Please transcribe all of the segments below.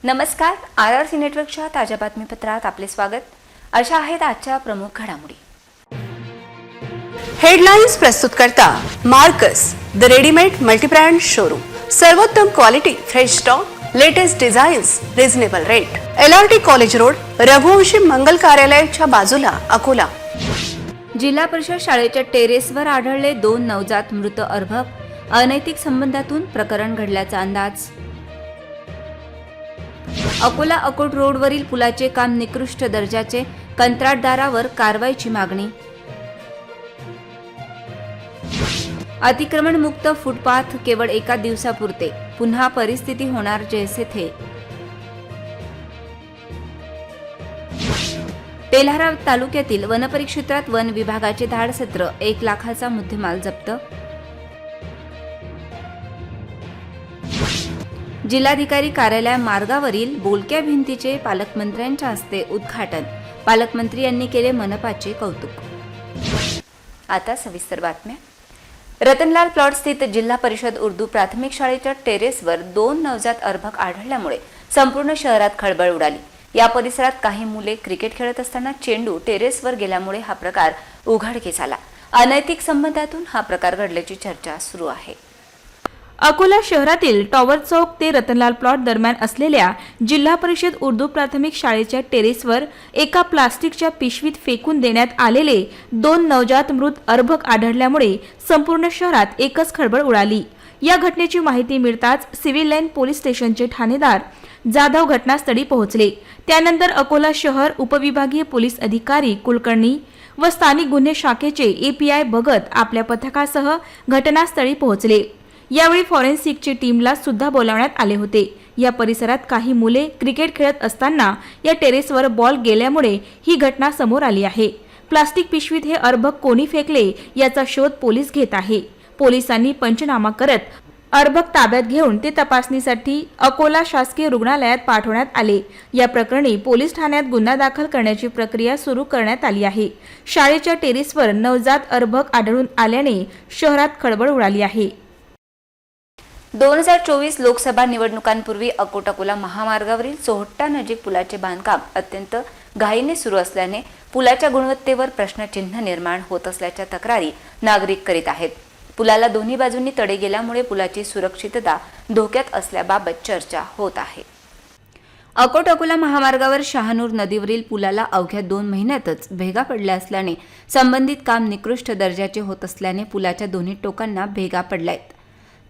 नमस्कार, RRC नेटवर्कच्या ताज्या बातमीपत्रात आपले स्वागत. अशा आहेत आजच्या प्रमुख घडामोडी. हेडलाइन्स प्रस्तुत करता Marcus the readymade multibrand showroom. सर्वोत्तम quality, fresh stock, latest designs, reasonable rate. LRT college road, Raghuvanshi Mangal कार्यालयाच्या बाजूला, अकोला. जिल्हा परिषद शाळेच्या टेरेसवर आढळले 2 नवजात मृत अर्भक. अनैतिक संबंधातून प्रकरण घडल्याचा अंदाज. अकोला अकोट रोडवरील पुलाचे काम निकृष्ट दर्जाचे, कंत्राटदारावर कारवाईची मागणी. अतिक्रमण मुक्त फुटपाथ केवळ एका दिवसापुरते, पुन्हा परिस्थिती होणार जैसे थे. तेल्हारा तालुक्यातील वनपरिक्षेत्रात वन विभागाचे धाडसत्र, 1 लाखाचा मुद्देमाल जप्त. जिल्हाधिकारी कार्यालय मार्गावरील बोलक्या भिंतीचे पालकमंत्र्यांच्या हस्ते उद्घाटन. पालकमंत्री यांनी केले मनपाचे कौतुक. आता सविस्तर बातम्या. रतनलाल प्लॉट स्थित जिल्हा परिषद उर्दू प्राथमिक शाळेच्या टेरेसवर 2 नवजात अर्भक आढळल्यामुळे संपूर्ण शहरात खळबळ उडाली. या परिसरात काही मुले क्रिकेट खेळत असताना चेंडू टेरेसवर गेल्यामुळे हा प्रकार उघडकीस आला. अनैतिक संबंधातून हा प्रकार घडल्याची चर्चा सुरू आहे. अकोला शहरातील टॉवर चौक ते रतनलाल प्लॉट दरम्यान असलेल्या जिल्हा परिषद उर्दू प्राथमिक शाळेच्या टेरेसवर एका प्लास्टिकच्या पिशवीत फेकून देण्यात आलेले 2 नवजात मृत अर्भक आढळल्यामुळे संपूर्ण शहरात एकच खळबळ उडाली. या घटनेची माहिती मिळताच सिव्हिल लाईन पोलीस स्टेशनचे ठाणेदार जाधव घटनास्थळी पोहोचले. त्यानंतर अकोला शहर उपविभागीय पोलीस अधिकारी कुलकर्णी व स्थानिक गुन्हे शाखेचे API भगत आपल्या पथकासह घटनास्थळी पोहोचले. यावेळी फॉरेन्सिकची टीमला सुद्धा बोलावण्यात आले होते. या परिसरात काही मुले क्रिकेट खेळत असताना या टेरेसवर बॉल गेल्यामुळे ही घटना समोर आली आहे. प्लास्टिक पिशवीत हे अर्भक कोणी फेकले याचा शोध पोलीस घेत आहे. पोलिसांनी पंचनामा करत अर्भक ताब्यात घेऊन ते तपासणीसाठी अकोला शासकीय रुग्णालयात पाठवण्यात आले. या प्रकरणी पोलीस ठाण्यात गुन्हा दाखल करण्याची प्रक्रिया सुरू करण्यात आली आहे. शाळेच्या टेरेसवर नवजात अर्भक आढळून आल्याने शहरात खळबळ उडाली आहे. 2024 लोकसभा निवडणुकांपूर्वी अकोट-अकोला महामार्गावरील चोहट्टा नजीक पुलाचे बांधकाम अत्यंत घाईने सुरू असल्याने पुलाच्या गुणवत्तेवर प्रश्नचिन्ह निर्माण होत असल्याच्या तक्रारी नागरिक करीत आहेत. पुलाला दोन्ही बाजूंनी तडे गेल्यामुळे पुलाची सुरक्षितता धोक्यात असल्याबाबत चर्चा होत आहे. अकोट-अकोला महामार्गावर शहानूर नदीवरील पुलाला अवघ्या 2 महिन्यातच भेगा पडल्या असल्याने संबंधित काम निकृष्ट दर्जाचे होत असल्याने पुलाच्या दोन्ही टोकांना भेगा पडल्यात.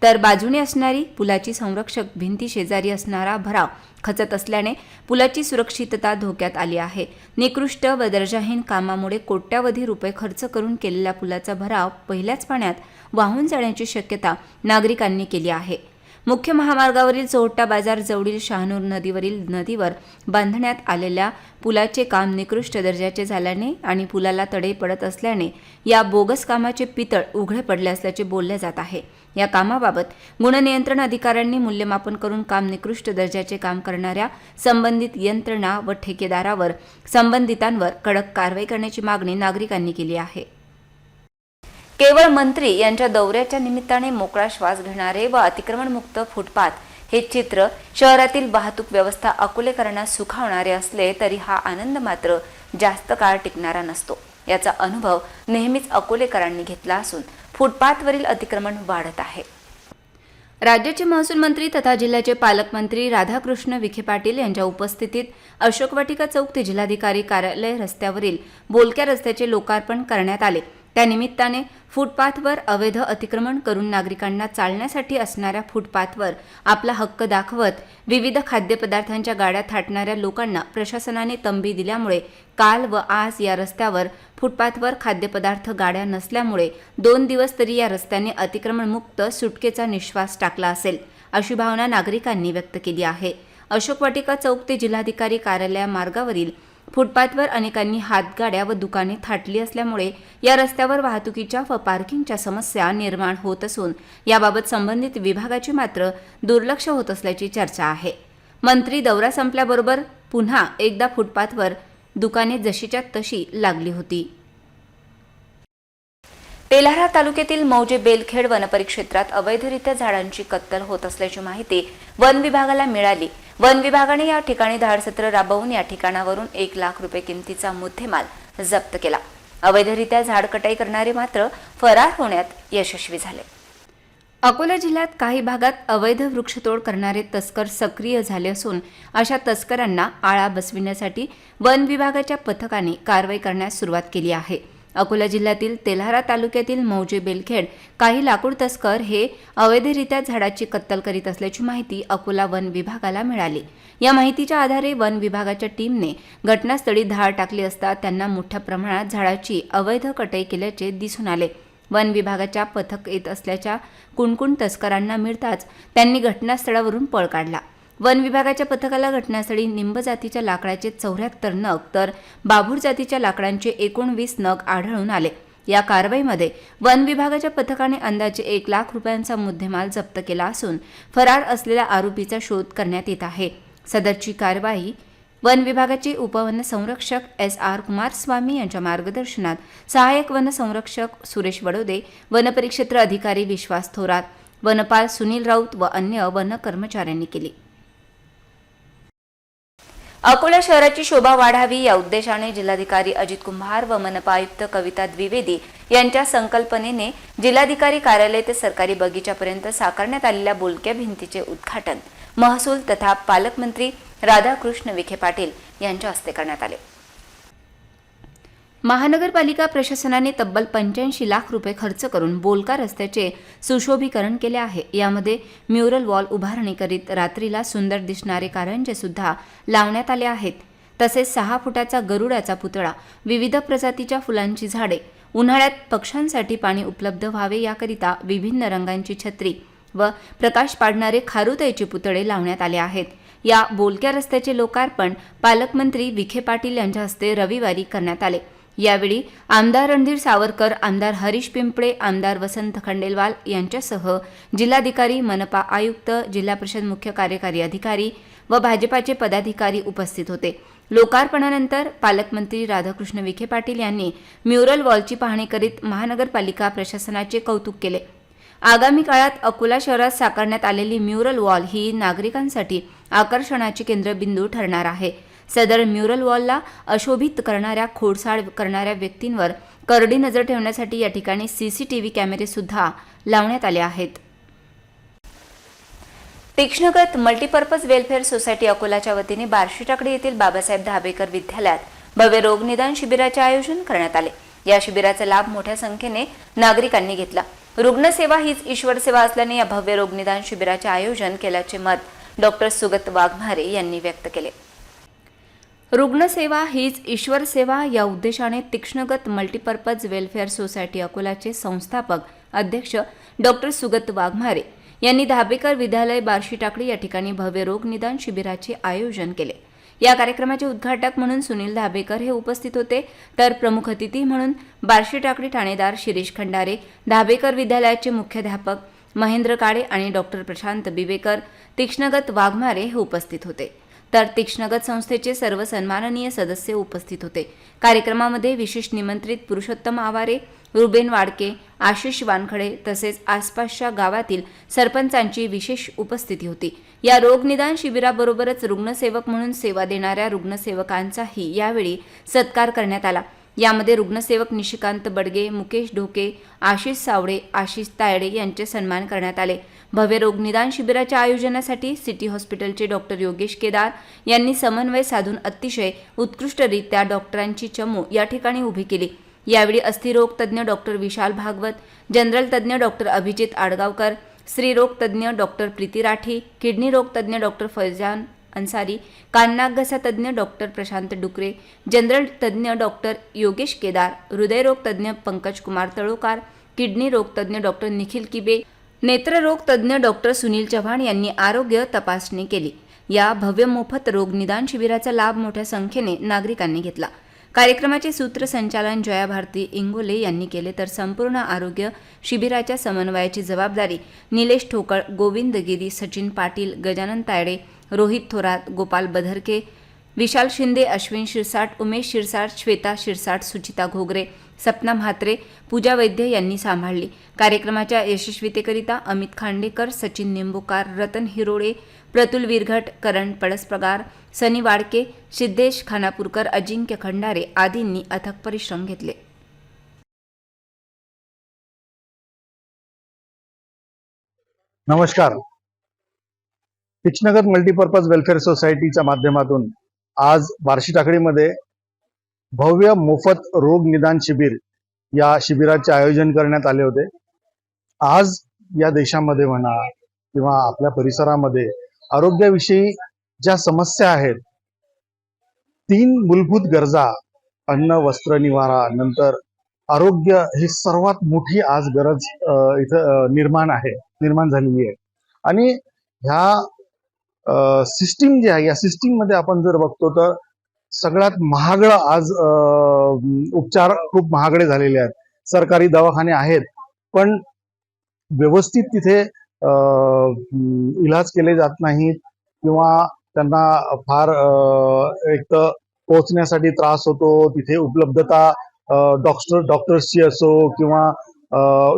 तर बाजूने असणारी पुलाची संरक्षक भिंती शेजारी असणारा भराव खचत असल्याने पुलाची सुरक्षितता धोक्यात आली आहे. निकृष्ट व दर्जाहीन कामामुळे कोट्यावधी रुपये खर्च करून केलेल्या पुलाचा भराव पहिल्याच पाण्यात वाहून जाण्याची शक्यता नागरिकांनी केली आहे. मुख्य महामार्गावरील चोहट्टा बाजार जवळील शहानूर नदीवर बांधण्यात आलेल्या पुलाचे काम निकृष्ट दर्जाचे झाल्याने आणि पुलाला तडे पडत असल्याने या बोगस कामाचे पितळ उघडे पडले असल्याचे बोलले जात आहे. या कामाबाबत गुणनियंत्रण अधिकाऱ्यांनी मूल्यमापन करून काम निकृष्ट दर्जाचे काम करणाऱ्या संबंधित यंत्रणा व ठेकेदारावर संबंधितांवर कडक कारवाई करण्याची मागणी नागरिकांनी केली आहे. केवळ मंत्री यांच्या दौऱ्याच्या निमित्ताने मोकळा श्वास घेणारे व अतिक्रमणमुक्त फुटपाथ हे चित्र शहरातील वाहतूक व्यवस्था अकोलेकरांना सुखावणारे असले तरी हा आनंद मात्र जास्त काळ टिकणारा नसतो. याचा अनुभव नेहमीच अकोलेकरांनी घेतला असून फुटपाथवरील अतिक्रमण वाढत आहे. राज्याचे महसूल मंत्री तथा जिल्ह्याचे पालकमंत्री राधाकृष्ण विखे पाटील यांच्या उपस्थितीत अशोक वाटिका चौक ते जिल्हाधिकारी कार्यालय रस्त्यावरील बोलक्या रस्त्याचे लोकार्पण करण्यात आले. त्यानिमित्ताने फुटपाथवर अवैध अतिक्रमण करून नागरिकांना चालण्यासाठी असणाऱ्या फुटपाथवर आपला हक्क दाखवत विविध खाद्यपदार्थांच्या गाड्या थाटणाऱ्या लोकांना प्रशासनाने तंबी दिल्यामुळे काल व आज या रस्त्यावर फुटपाथवर खाद्यपदार्थ गाड्या नसल्यामुळे 2 दिवस तरी या रस्त्याने अतिक्रमणमुक्त सुटकेचा निश्वास टाकला असेल अशी भावना नागरिकांनी व्यक्त केली आहे. अशोक वाटिका चौक ते जिल्हाधिकारी कार्यालय मार्गावरील फुटपाथवर अनेकांनी हातगाड्या व दुकाने थाटली असल्यामुळे या रस्त्यावर वाहतुकीच्या व पार्किंगच्या समस्या निर्माण होत असून याबाबत संबंधित विभागाचे मात्र दुर्लक्ष होत असल्याची चर्चा आहे. मंत्री दौरा संपल्याबरोबर पुन्हा एकदा फुटपाथवर दुकाने जशीच्या तशी लागली होती. तेल्हारा तालुक्यातील मौजे बेलखेड वनपरिक्षेत्रात अवैधरित्या झाडांची कत्तल होत असल्याची माहिती वन विभागाला मिळाली वन विभागाने या ठिकाणी धाडसत्र राबवून या ठिकाणावरून 1 लाख रुपये किमतीचा मुद्देमाल जप्त केला. अवैधरित्या झाड कटाई करणारे मात्र फरार होण्यात यशस्वी झाले. अकोला जिल्ह्यात काही भागात अवैध वृक्षतोड करणारे तस्कर सक्रिय झाले असून अशा तस्करांना आळा बसविण्यासाठी वन विभागाच्या पथकाने कारवाई करण्यास सुरुवात केली आहे. अकोला जिल्ह्यातील तेल्हारा तालुक्यातील मौजे बेलखेड काही लाकूड तस्कर हे अवैधरित्या झाडाची कत्तल करीत असल्याची माहिती अकोला वन विभागाला मिळाली. या माहितीच्या आधारे वन विभागाच्या टीमने घटनास्थळी धाड टाकली असता त्यांना मोठ्या प्रमाणात झाडाची अवैध कटाई केल्याचे दिसून आले. वन विभागाच्या पथक येत असल्याच्या कुणकुण तस्करांना मिळताच त्यांनी घटनास्थळावरून पळ काढला. वन विभागाच्या पथकाला घटनास्थळी निंब जातीच्या लाकडाचे 74 नग तर बाभूर जातीच्या लाकडांचे 19 नग आढळून आले. या कारवाईमध्ये वन विभागाच्या पथकाने अंदाजे 1 लाख रुपयांचा मुद्देमाल जप्त केला असून फरार असलेल्या आरोपीचा शोध करण्यात येत आहे. सदरची कारवाई वन विभागाचे उपवन संरक्षक SR कुमारस्वामी यांच्या मार्गदर्शनात सहाय्यक वन संरक्षक सुरेश वडोदे, वनपरिक्षेत्र अधिकारी विश्वास थोरात, वनपाल सुनील राऊत व अन्य वन कर्मचाऱ्यांनी केली. अकोला शहराची शोभा वाढावी या उद्देशाने जिल्हाधिकारी अजित कुंभार व मनपा आयुक्त कविता द्विवेदी यांच्या संकल्पनेने जिल्हाधिकारी कार्यालय ते सरकारी बगीच्यापर्यंत साकारण्यात आलेल्या बोलक्या भिंतीचे उद्घाटन महसूल तथा पालकमंत्री राधाकृष्ण विखे पाटील यांच्या हस्ते करण्यात आले. महानगरपालिका प्रशासनाने तब्बल 85 लाख रुपये खर्च करून बोलका रस्त्याचे सुशोभीकरण केले आहे. यामध्ये म्युरल वॉल उभारणी करीत रात्रीला सुंदर दिसणारे कारंजे सुद्धा लावण्यात आले आहेत. तसेच 6 फुटाचा गरुडाचा पुतळा, विविध प्रजातीच्या फुलांची झाडे, उन्हाळ्यात पक्ष्यांसाठी पाणी उपलब्ध व्हावे याकरिता विभिन्न रंगांची छत्री व प्रकाश पाडणारे खारुताईचे पुतळे लावण्यात आले आहेत. या बोलक्या रस्त्याचे लोकार्पण पालकमंत्री विखे पाटील यांच्या हस्ते रविवारी करण्यात आले. यावेळी आमदार रणधीर सावरकर, आमदार हरीश पिंपळे, आमदार वसंत खंडेलवाल यांच्यासह जिल्हाधिकारी, मनपा आयुक्त, जिल्हा परिषद मुख्य कार्यकारी अधिकारी व भाजपाचे पदाधिकारी उपस्थित होते. लोकार्पणानंतर पालकमंत्री राधाकृष्ण विखे पाटील यांनी म्युरल वॉलची पाहणी करीत महानगरपालिका प्रशासनाचे कौतुक केले. आगामी काळात अकोला शहरात साकारण्यात आलेली म्युरल वॉल ही नागरिकांसाठी आकर्षणाचे केंद्रबिंदू ठरणार आहे. सदर म्युरल वॉलला अशोभित करणाऱ्या, खोडसाळ करणाऱ्या व्यक्तींवर करडी नजर ठेवण्यासाठी या ठिकाणी CCTV कॅमेरे सुद्धा लावण्यात आले आहेत. तीक्ष्णगत मल्टीपर्पज वेलफेअर सोसायटी अकोलाच्या वतीने बार्शी टाकळी येथील बाबासाहेब धाबेकर विद्यालयात भव्य रोग निदान शिबिराचे आयोजन करण्यात आले. या शिबिराचा लाभ मोठ्या संख्येने नागरिकांनी घेतला. रुग्णसेवा हीच ईश्वर सेवा असल्याने या भव्य रोग निदान शिबिराचे आयोजन केल्याचे मत डॉक्टर सुगत वाघमारे यांनी व्यक्त केले. रुग्णसेवा हीच ईश्वर सेवा या उद्देशाने तीक्ष्णगत मल्टीपर्पज वेलफेअर सोसायटी अकोलाचे संस्थापक अध्यक्ष डॉक्टर सुगत वाघमारे यांनी धाबेकर विद्यालय बार्शी टाकळी या ठिकाणी भव्य रोग निदान शिबिराचे आयोजन केले. या कार्यक्रमाचे उद्घाटक म्हणून सुनील धाबेकर हे उपस्थित होते, तर प्रमुख अतिथी म्हणून बार्शी टाकळी ठाणेदार शिरीष खंडारे, धाबेकर विद्यालयाचे मुख्याध्यापक महेंद्र काळे आणि डॉक्टर प्रशांत बिवेकर, तीक्ष्णगत वाघमारे हे उपस्थित होते. तर तीक्ष्णगत संस्थेचे सर्व सन्माननीय सदस्य उपस्थित होते. कार्यक्रमामध्ये विशेष निमंत्रित पुरुषोत्तम आवारे, रुबेन वाडके, आशिष वानखडे तसेच आसपासच्या गावातील सरपंचांची विशेष उपस्थिती होती. या रोग निदान शिबिराबरोबरच रुग्णसेवक म्हणून सेवा देणाऱ्या रुग्णसेवकांचाही यावेळी सत्कार करण्यात आला. यामध्ये रुग्णसेवक निशिकांत बडगे, मुकेश ढोके, आशिष सावडे, आशिष तायडे यांचे सन्मान करण्यात आले. भव्य रोग निदान शिबिराच्या आयोजनासाठी सिटी हॉस्पिटलचे डॉक्टर योगेश केदार यांनी समन्वय साधून अतिशय उत्कृष्टरित्या डॉक्टरांची चमू या ठिकाणी उभी केली. यावेळी अस्थिरोग तज्ज्ञ डॉक्टर विशाल भागवत, जनरल तज्ज्ञ डॉक्टर अभिजित आडगावकर, स्त्रीरोग तज्ज्ञ डॉक्टर प्रीती राठी, किडनी रोग तज्ज्ञ डॉक्टर फैजान अन्सारी, काननाक घसा तज्ज्ञ डॉक्टर प्रशांत डुकरे, जनरल तज्ज्ञ डॉक्टर योगेश केदार, हृदयरोग तज्ज्ञ पंकज कुमार तळोकार, किडनी रोग तज्ज्ञ डॉक्टर निखिल किबे, नेत्ररोग तज्ज्ञ डॉक्टर सुनील चव्हाण यांनी आरोग्य तपासणी केली. या भव्य मोफत रोग निदान शिबिराचा लाभ मोठ्या संख्येने नागरिकांनी घेतला. कार्यक्रमाचे सूत्रसंचालन जया भारती इंगोले यांनी केले, तर संपूर्ण आरोग्य शिबिराच्या समन्वयाची जबाबदारी निलेश ठोकळ, गोविंद गिरी, सचिन पाटील, गजानन तायडे, रोहित थोरात, गोपाल बधरके, विशाल शिंदे, अश्विन शिरसाट, उमेश शिरसाट, श्वेता शिरसाट, सुचिता घोगरे, सपना म्हात्रे, पूजा वैद्य यांनी सांभाळली. कार्यक्रमाच्या यशस्वीतेकरिता अमित खांडेकर, सचिन निंबोकार, रतन हिरोळे, प्रतुल विरघट, करण पळसपगार, सनी वाडके, सिद्धेश खानापूरकर, अजिंक्य खंडारे आदींनी अथक परिश्रम घेतले. नमस्कार. तीक्ष्णगत मल्टीपर्पज वेलफेअर सोसायटीच्या माध्यमातून आज बार्शी टाकडीमध्ये भव्य मोफत रोग निदान शिबिर या शिबिराचे आयोजन करण्यात आले होते. आज या देशामध्ये म्हणा किंवा आपल्या परिसरामध्ये आरोग्याविषयी ज्या समस्या आहेत, 3 मूलभूत गरजा अन्न, वस्त्र, निवारा नंतर आरोग्य ही सर्वात मोठी आज गरज इथं निर्माण झालेली आहे. आणि ह्या सिस्टीम जी आहे, या सिस्टीम मध्ये आपण जर बघतो तर सगळ्यात महागडं आज उपचार खूप महागडे झालेले आहेत. सरकारी दवाखाने आहेत पण व्यवस्थित तिथे इलाज केले जात नाहीत किंवा त्यांना फार एक तर पोहोचण्यासाठी त्रास होतो. तिथे उपलब्धता डॉक्टर्सची असो किंवा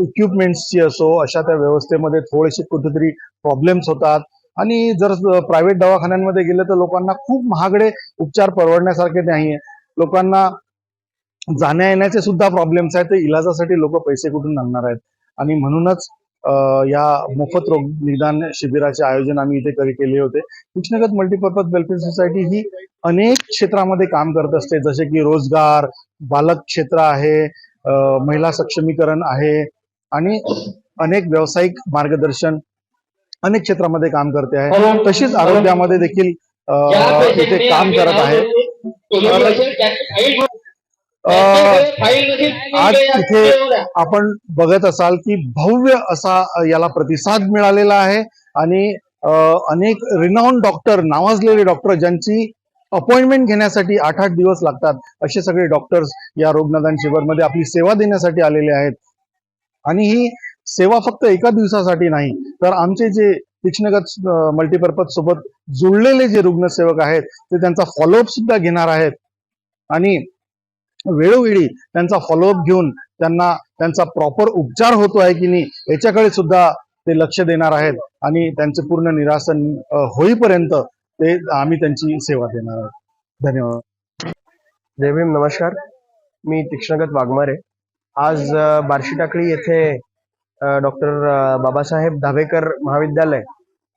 इक्विपमेंट्सची असो, अशा त्या व्यवस्थेमध्ये थोडेसे कुठेतरी प्रॉब्लेम्स होतात. आणि जर प्रायव्हेट दवाखान्यांमध्ये गेलं तर लोकांना खूप महागडे उपचार परवडण्यासारखे नाहीये. लोकांना जाण्या येण्याचे सुद्धा प्रॉब्लेम्स आहेत. ते इलाजासाठी लोक पैसे कुठून आणणार आहेत. आणि म्हणूनच या मोफत रोग निदान शिबिराचे आयोजन आम्ही इथे केले होते. तीक्ष्णगत मल्टीपर्पज वेलफेअर सोसायटी ही अनेक क्षेत्रामध्ये काम करत असते, जसे की रोजगार, बालक क्षेत्र आहे, महिला सक्षमीकरण आहे आणि अनेक व्यावसायिक मार्गदर्शन अनेक क्षेत्रामध्ये काम करते आहे. तशीच आरोग्यामध्ये देखील इथे काम करत आहे. आज इथे आपण बघत असाल की भव्य असा याला प्रतिसाद मिळालेला आहे आणि अनेक रिनाउंड डॉक्टर, नावाजलेले डॉक्टर ज्यांची अपॉइंटमेंट घेण्यासाठी 8-8 दिवस लागतात, असे सगळे डॉक्टर्स या रोगनिदान शिबिरमध्ये आपली सेवा देण्यासाठी आलेले आहेत. आणि ही सेवा फक्त एका दिवसासाठी नाही, तर आमचे जे तीक्ष्णगत मल्टीपर्पज सोबत जुळलेले जे रुग्णसेवक आहेत ते त्यांचा फॉलोअप सुद्धा घेणार आहेत आणि वेळोवेळी त्यांचा फॉलोअप घेऊन त्यांना त्यांचा प्रॉपर उपचार होतो आहे की नाही याच्याकडे सुद्धा ते लक्ष देणार आहेत. आणि त्यांचे पूर्ण निरासन होईपर्यंत ते आम्ही त्यांची सेवा देणार आहोत. धन्यवाद. जय भीम. नमस्कार. मी तीक्ष्णगत वाघमारे. आज बार्शी टाकळी येथे डॉक्टर बाबासाहेब धाबेकर महाविद्यालय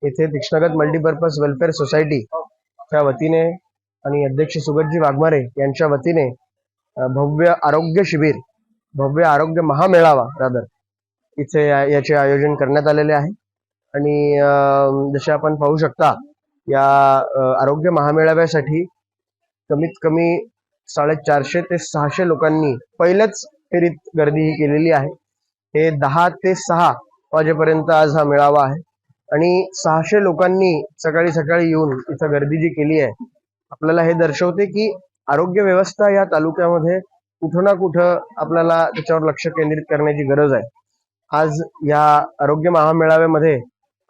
येथे तीक्ष्णगत मल्टीपर्पज वेलफेअर सोसायटीच्या वतीने आणि अध्यक्ष सुगतजी वाघमारे यांच्या वतीने भव्य आरोग्य शिबिर, भव्य आरोग्य महामेळावा इथे याचे आयोजन करण्यात आलेले आहे. आणि जसे आपण पाहू शकता, या आरोग्य महामेळाव्यासाठी कमीत कमी 450 ते 600 लोकांनी पहिल्याच फेरीत गर्दी केलेली आहे. हे 10 ते 6 वाजेपर्यंत आज हा मेळावा आहे आणि 600 लोकांनी सकाळी सकाळी येऊन इथं गर्दी जी केली आहे, आपल्याला हे दर्शवते की आरोग्य व्यवस्था या तालुक्यामध्ये कुठं ना कुठं आपल्याला त्याच्यावर लक्ष केंद्रित करण्याची गरज आहे. आज या आरोग्य महामेळाव्यामध्ये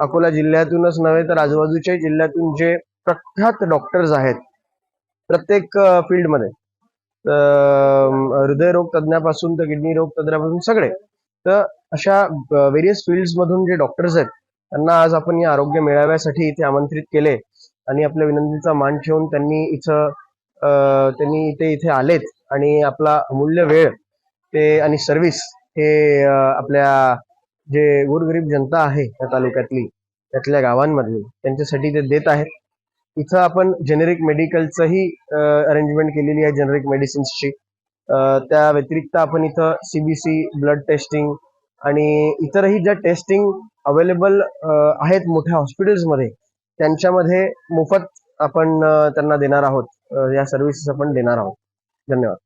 अकोला जिल्ह्यातूनच नव्हे तर आजूबाजूच्या जिल्ह्यातून जे प्रख्यात डॉक्टर्स आहेत प्रत्येक फील्डमध्ये, हृदयरोग तज्ञापासून तर किडनी रोग तज्ञापासून सगळे, तर अशा व्हेरियस फील्ड्स मधून जे डॉक्टर्स आहेत त्यांना आज आपण या आरोग्य मेळाव्यासाठी इथे आमंत्रित केले आणि आपल्या विनंतीचा मान ठेवून त्यांनी इथे आलेत आणि आपला अमूल्य वेळ ते आणि सर्व्हिस हे आपल्या जे गोरगरीब जनता आहे त्या तालुक्यातली, त्यातल्या गावांमधली, त्यांच्यासाठी ते देत आहेत. इथं आपण जेनेरिक मेडिकलचंही अरेंजमेंट केलेली आहे, जेनेरिक मेडिसिन्सची. त्या व्यतिरिक्त आपण इथं CBC, ब्लड टेस्टिंग आणि इतरही ज्या टेस्टिंग अवेलेबल आहेत मोठ्या हॉस्पिटल्समध्ये, त्यांच्यामध्ये मोफत आपण त्यांना देणार आहोत. या सर्व्हिसेस आपण देणार आहोत. धन्यवाद.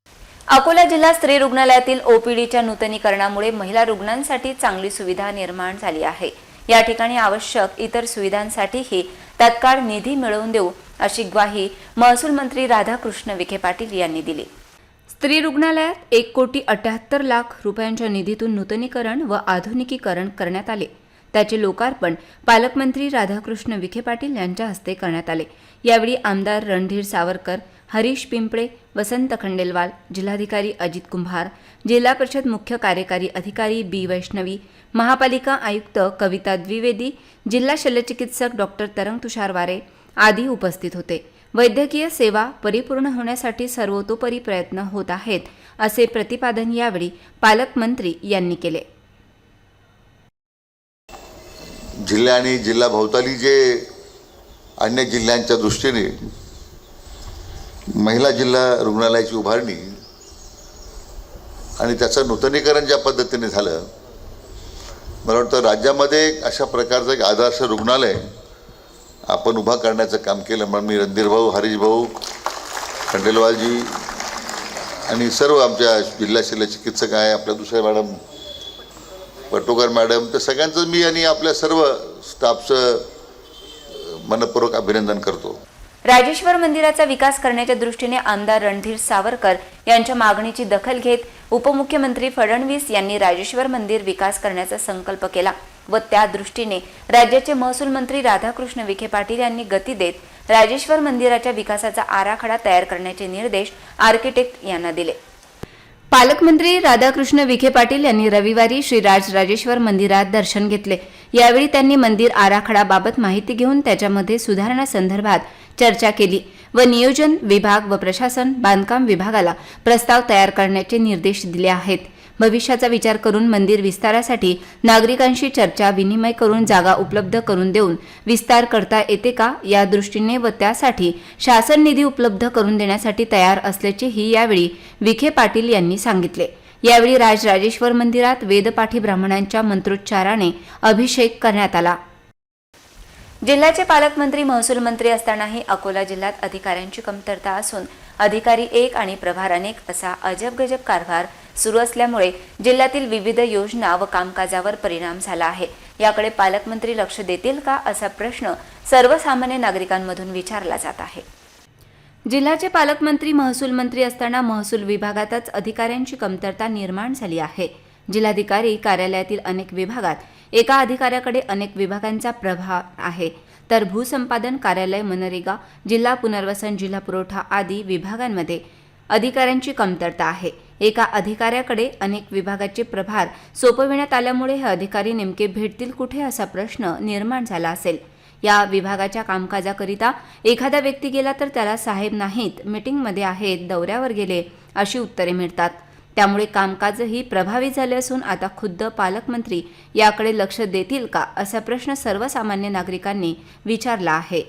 अकोला जिल्हा स्त्री रुग्णालयातील OPDच्या नूतनीकरणामुळे महिला रुग्णांसाठी चांगली सुविधा निर्माण झाली आहे. या ठिकाणी आवश्यक इतर सुविधांसाठीही तत्काळ निधी मिळवून देऊ अशी ग्वाही महसूल मंत्री राधाकृष्ण विखे पाटील यांनी दिली. स्त्री रुग्णालयात 1,78,00,00,000 रुपयांच्या निधीतून नूतनीकरण व आधुनिकीकरण करण्यात आले. त्याचे लोकार्पण पालकमंत्री राधाकृष्ण विखे पाटील यांच्या हस्ते करण्यात आले. यावेळी आमदार रणधीर सावरकर, हरीश पिंपळे, वसंत खंडेलवाल, जिल्हाधिकारी अजित कुंभार, जिल्हा परिषद मुख्य कार्यकारी अधिकारी बी. वैष्णवी, महापालिका आयुक्त कविता द्विवेदी, जिल्हा शल्यचिकित्सक डॉक्टर तरंग तुषार वारे आदी उपस्थित होते. वैद्यकीय सेवा परिपूर्ण होण्यासाठी सर्वतोपरी प्रयत्न होत आहेत, असे प्रतिपादन यावेळी पालकमंत्री यांनी केले. जिल्हा आणि जिल्हा भोवताली जे अन्य जिल्ह्यांच्या दृष्टीने महिला जिल्हा रुग्णालयाची उभारणी आणि त्याचं नूतनीकरण ज्या पद्धतीने झालं, मला वाटतं राज्यामध्ये अशा प्रकारचं एक आदर्श रुग्णालय आपण उभा करण्याचं काम केलं. म्हणून मी रणधीर भाऊ, हरीश भाऊ, खंडेलवालजी आणि सर्व आमच्या जिल्हा शल्यचिकित्सक आहे, आपल्या दुसऱ्या मॅडम पटोकर मॅडम, तर सगळ्यांचं मी आणि आपल्या सर्व स्टाफचं मनपूर्वक अभिनंदन करतो. राजेश्वर मंदिराचा विकास करण्याच्या दृष्टीने आमदार रणधीर सावरकर यांच्या मागणीची दखल घेत उपमुख्यमंत्री फडणवीस यांनी राजेश्वर मंदिर विकास करण्याचा संकल्प केला व त्या दृष्टीने राज्याचे महसूल मंत्री राधाकृष्ण विखे पाटील यांनी गती देत राजेश्वर मंदिराच्या विकासाचा आराखडा तयार करण्याचे निर्देश आर्किटेक्ट यांना दिले. पालकमंत्री राधाकृष्ण विखे पाटील यांनी रविवारी श्री राजेश्वर मंदिरात दर्शन घेतले. यावेळी त्यांनी मंदिर आराखड्याबाबत माहिती घेऊन त्याच्यामध्ये सुधारणा चर्चा केली व नियोजन विभाग व प्रशासन बांधकाम विभागाला प्रस्ताव तयार करण्याचे निर्देश दिले आहेत. भविष्याचा विचार करून मंदिर विस्तारासाठी नागरिकांशी चर्चा विनिमय करून जागा उपलब्ध करून देऊन विस्तार करता येते का या दृष्टीने व त्यासाठी शासन निधी उपलब्ध करून देण्यासाठी तयार असल्याचेही यावेळी विखे पाटील यांनी सांगितले. यावेळी राजेश्वर मंदिरात वेदपाठी ब्राह्मणांच्या मंत्रोच्चाराने अभिषेक करण्यात आला. जिल्ह्याचे पालकमंत्री महसूल मंत्री असतानाही अकोला जिल्ह्यात अधिकाऱ्यांची कमतरता असून अधिकारी एक आणि प्रभार अनेक असा अजबगजब कारभार सुरू असल्यामुळे जिल्ह्यातील विविध योजना व कामकाजावर परिणाम झाला आहे. याकडे पालकमंत्री लक्ष देतील का असा प्रश्न सर्वसामान्य नागरिकांमधून विचारला जात आहे. जिल्ह्याचे पालकमंत्री महसूल मंत्री असताना महसूल विभागातच अधिकाऱ्यांची कमतरता निर्माण झाली आहे. जिल्हाधिकारी कार्यालयातील अनेक विभागात एका अधिकाऱ्याकडे अनेक विभागांचा प्रभाव आहे, तर भूसंपादन कार्यालय, मनरेगा, जिल्हा पुनर्वसन, जिल्हा पुरवठा आदी विभागांमध्ये अधिकाऱ्यांची कमतरता आहे. एका अधिकाऱ्याकडे अनेक विभागाचे प्रभार सोपविण्यात आल्यामुळे हे अधिकारी नेमके भेटतील कुठे असा प्रश्न निर्माण झाला असेल. या विभागाच्या कामकाजाकरिता एखादा व्यक्ती गेला तर त्याला साहेब नाहीत, मीटिंगमध्ये आहेत, दौऱ्यावर गेले अशी उत्तरे मिळतात. त्यामुळे कामकाजही प्रभावित झाले असून आता खुद्द पालकमंत्री याकडे लक्ष देतील का असा प्रश्न सर्वसामान्य नागरिकांनी विचारला आहे.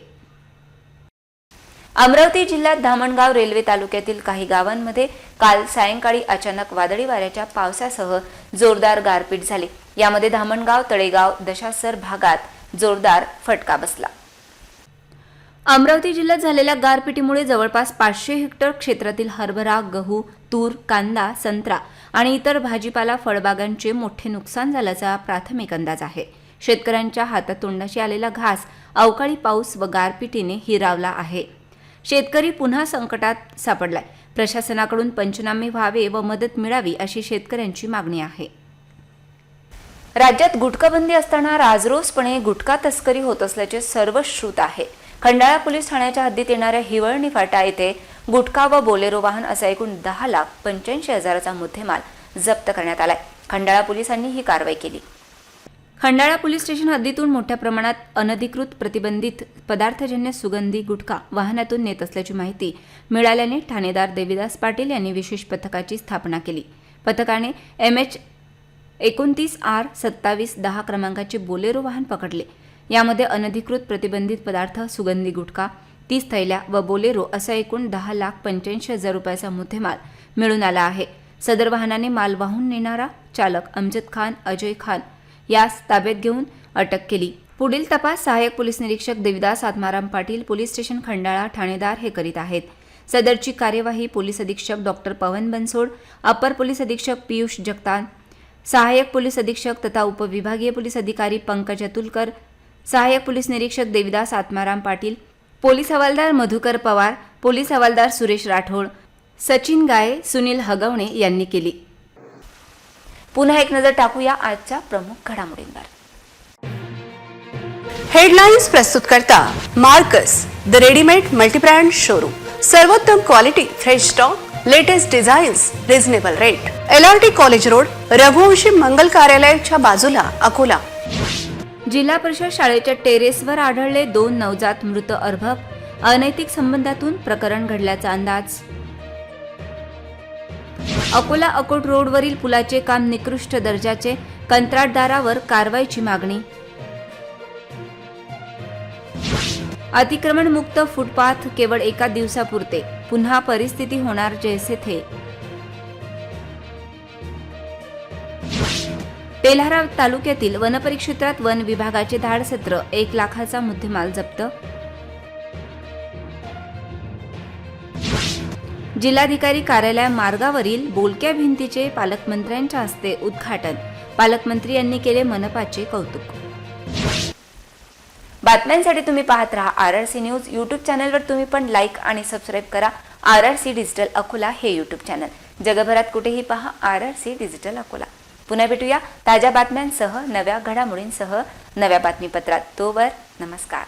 अमरावती जिल्ह्यात धामणगाव रेल्वे तालुक्यातील काही गावांमध्ये काल सायंकाळी अचानक वादळी वाऱ्याच्या पावसासह जोरदार गारपीट झाली. यामध्ये धामणगाव, तळेगाव, दशासर भागात जोरदार फटका बसला. अमरावती जिल्ह्यात झालेल्या गारपिटीमुळे जवळपास 500 हेक्टर क्षेत्रातील हरभरा, गहू, तूर, कांदा, संत्रा आणि इतर भाजीपाला फळबागांचे मोठे नुकसान झाल्याचा प्राथमिक अंदाज आहे. शेतकऱ्यांच्या हातातोंडाशी आलेला घास अवकाळी पाऊस व गारपिटीने हिरावला आहे. शेतकरी पुन्हा संकटात सापडलाय. प्रशासनाकडून पंचनामे व्हावे व मदत मिळावी अशी शेतकऱ्यांची मागणी आहे. राज्यात गुटखाबंदी असताना राजरोसपणे गुटखा तस्करी होत असल्याचे सर्वश्रुत आहे. खंडाळा पोलीस ठाण्याच्या हद्दीत येणाऱ्या हिवळणी फाटा येथे गुटखा व बोलेरो वाहन असा एकूण 10,85,000चा मुद्देमाल जप्त करण्यात आलाय. खंडाळा पोलिसांनी ही कारवाई केली. खंडाळा पोलीस स्टेशन हद्दीतून मोठ्या प्रमाणात अनधिकृत प्रतिबंधित पदार्थजन्य सुगंधी गुटखा वाहनातून नेत असल्याची माहिती मिळाल्याने ठाणेदार देविदास पाटील यांनी विशेष पथकाची स्थापना केली. पथकाने MH29R2710 क्रमांकाचे बोलेरो वाहन पकडले. यामध्ये अनधिकृत प्रतिबंधित पदार्थ, सुगंधी गुटखा, 30 थैल्या व बोलेरो असा एकूण 10,85,000 रुपयाचा मुद्देमाल मिळून आला आहे. सदर वाहनाने माल वाहून नेणारा चालक अमजद खान, अजय खान यास ताब्यात घेऊन अटक केली. पुढील तपास सहाय्यक पोलीस निरीक्षक देविदास आत्माराम पाटील, पोलीस स्टेशन खंडाळा, ठाणेदार हे करीत आहेत. सदरची कार्यवाही पोलीस अधीक्षक डॉक्टर पवन बनसोड, अपर पोलीस अधीक्षक पियुष जगताप, सहाय्यक पोलीस अधीक्षक तथा उपविभागीय पोलीस अधिकारी पंकज अतुलकर, सहाय्यक पोलीस निरीक्षक देविदास आत्माराम पाटील, पोलीस हवालदार मधुकर पवार, पोलीस हवालदार सुरेश राठोड, सचिन गाये, सुनील हगवणे यांनी केली. पुन्हा एक नजर टाकूया आजच्या प्रमुख घडामोडींवर. हेडलाईन्स प्रस्तुत करता Marcus the readymade multibrand showroom. सर्वोत्तम quality, fresh stock, latest designs, reasonable rate. LRT college road, Raghuvanshi Mangal कार्यालयाच्या बाजूला, अकोला. जिल्हा परिषद शाळेच्या टेरेसवर आढळले 2 नवजात मृत अर्भक. अनैतिक संबंधातून प्रकरण घडल्याचा अंदाज. अकोला अकोट रोडवरील पुलाचे काम निकृष्ट दर्जाचे, कंत्राटदारावर कारवाईची मागणी. अतिक्रमण मुक्त फुटपाथ केवळ एका दिवसापुरते, पुन्हा परिस्थिती होणार जैसे थे. तेल्हारा तालुक्यातील वनपरिक्षेत्रात वन विभागाचे धाडसत्र, 1 लाखाचा मुद्देमाल जप्त. जिल्हाधिकारी कार्यालय मार्गावरील बोलक्या भिंतीचे पालकमंत्र्यांच्या हस्ते उद्घाटन. पालकमंत्री यांनी केले मनपाचे कौतुक. बातम्यांसाठी तुम्ही पाहत रहा RRC न्यूज. यूट्यूब चॅनलवर तुम्ही पण लाईक आणि सबस्क्राईब करा RRC डिजिटल अकोला हे यूट्यूब चॅनल. जगभरात कुठेही पहा RRC डिजिटल अकोला. पुन्हा भेटूया ताज्या बातम्यांसह, नव्या घडामोडींसह, नव्या बातमीपत्रात. तोवर नमस्कार.